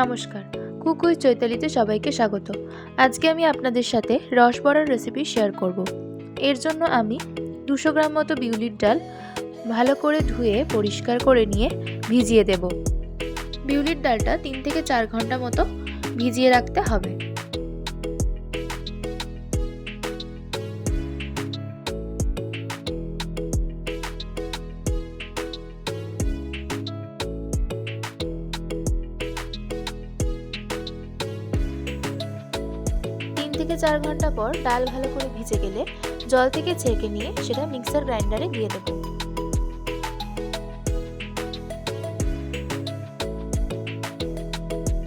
নমস্কার, cook with চৈতালিতে সবাইকে স্বাগত। আজকে আমি আপনাদের সাথে রস বড়ার রেসিপি শেয়ার করব। এর জন্য আমি 200 গ্রাম মতো বিউলির ডাল ভালো করে ধুয়ে পরিষ্কার করে নিয়ে ভিজিয়ে দেব। বিউলির ডালটা 3 থেকে 4 ঘন্টা মতো ভিজিয়ে রাখতে হবে। থেকে 4 ঘন্টা পর ডাল ভালো করে ভিজে গেলে জল থেকে ছেঁকে নিয়ে সেটা মিক্সার গ্রাইন্ডারে দিয়ে দেব।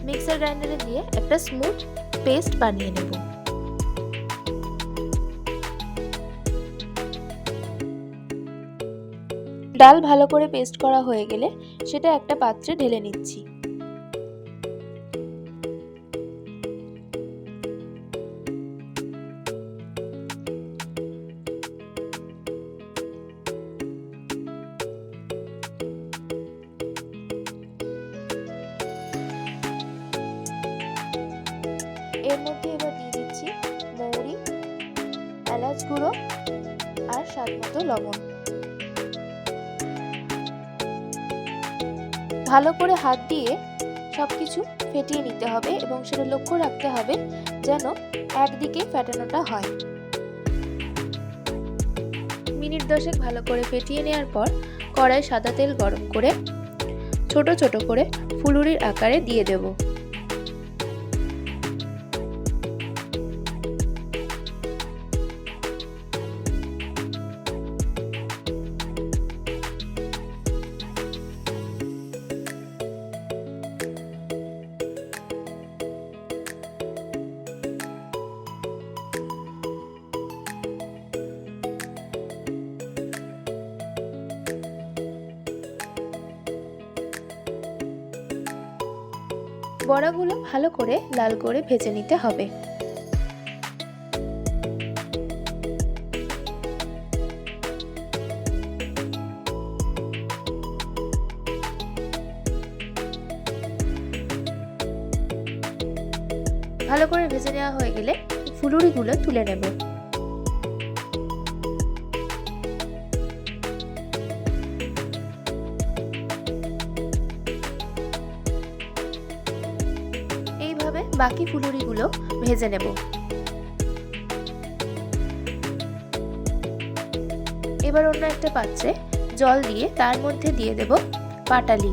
মিক্সার গ্রাইন্ডারে দিয়ে একটা স্মুথ পেস্ট বানিয়ে নেব। ডাল ভালো করে পেস্ট করা হয়ে গেলে সেটা একটা পাত্রে ঢেলে নিচ্ছি। এর মধ্যে এবার দিয়ে দিচ্ছি মৌরি, এলাচ গুঁড়ো আর স্বাদ মতো লবণ। ভালো করে হাত দিয়ে সবকিছু ফেটিয়ে নিতে হবে এবং সেটা লক্ষ্য রাখতে হবে যেন একদিকে ফেটানোটা হয়। মিনিট 10 ভালো করে ফেটিয়ে নেওয়ার পর কড়াই সাদা তেল গরম করে ছোট ছোট করে ফুলুরির আকারে দিয়ে দেব। বড়াগুলো ভালো করে লাল করে ভেজে নিতে হবে। ভালো করে ভেজে নেওয়া হয়ে গেলে ফুলুরিগুলো তুলে নেব। বাকি ফুলুরিগুলো ভেজে নেব। এবার অন্য একটা পাত্রে জল দিয়ে তার মধ্যে দিয়ে দেব পাটালি।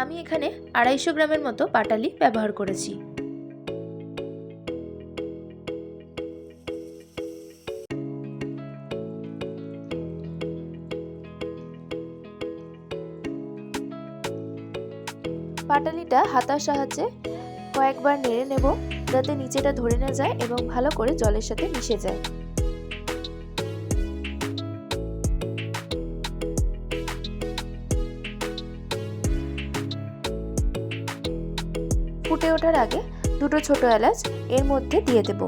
আমি এখানে 250 গ্রামের মতো পাটালি ব্যবহার করেছি। পাটালিটা হাতার সাহায্যে কয়েকবার নেড়ে নেব যাতে নিচেটা ধরে না যায় এবং ভালো করে জলের সাথে মিশে যায়। ফুটে ওঠার আগে দুটো ছোট এলাচ এর মধ্যে দিয়ে দেব।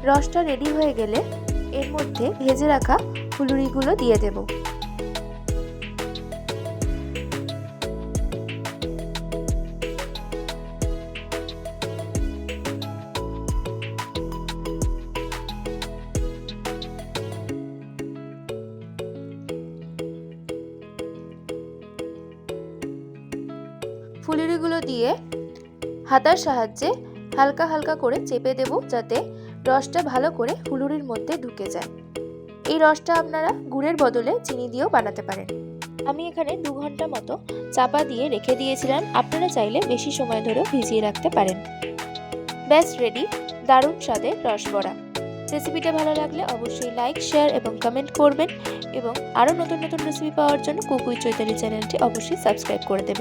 রসটা রেডি হয়ে গেলে এর মধ্যে ভেজে রাখা ফুলুরিগুলো দিয়ে দেব। ফুলুরিগুলো দিয়ে হাতার সাহায্যে হালকা হালকা করে চেপে দেব যাতে রসটা ভালো করে ফুলুরির মধ্যে ঢুকে যায়। এই রসটা আপনারা গুড়ের বদলে চিনি দিয়েও বানাতে পারেন। আমি এখানে 2 ঘন্টা মতো চাপা দিয়ে রেখে দিয়েছিলাম, আপনারা চাইলে বেশি সময় ধরেও ভিজিয়ে রাখতে পারেন। ব্যাস রেডি দারুণ স্বাদের রস বড়া। রেসিপিটা ভালো লাগলে অবশ্যই লাইক, শেয়ার এবং কমেন্ট করবেন এবং আরও নতুন নতুন রেসিপি পাওয়ার জন্য কুক উইথ চৈতালি চ্যানেলটি অবশ্যই সাবস্ক্রাইব করে দেবেন।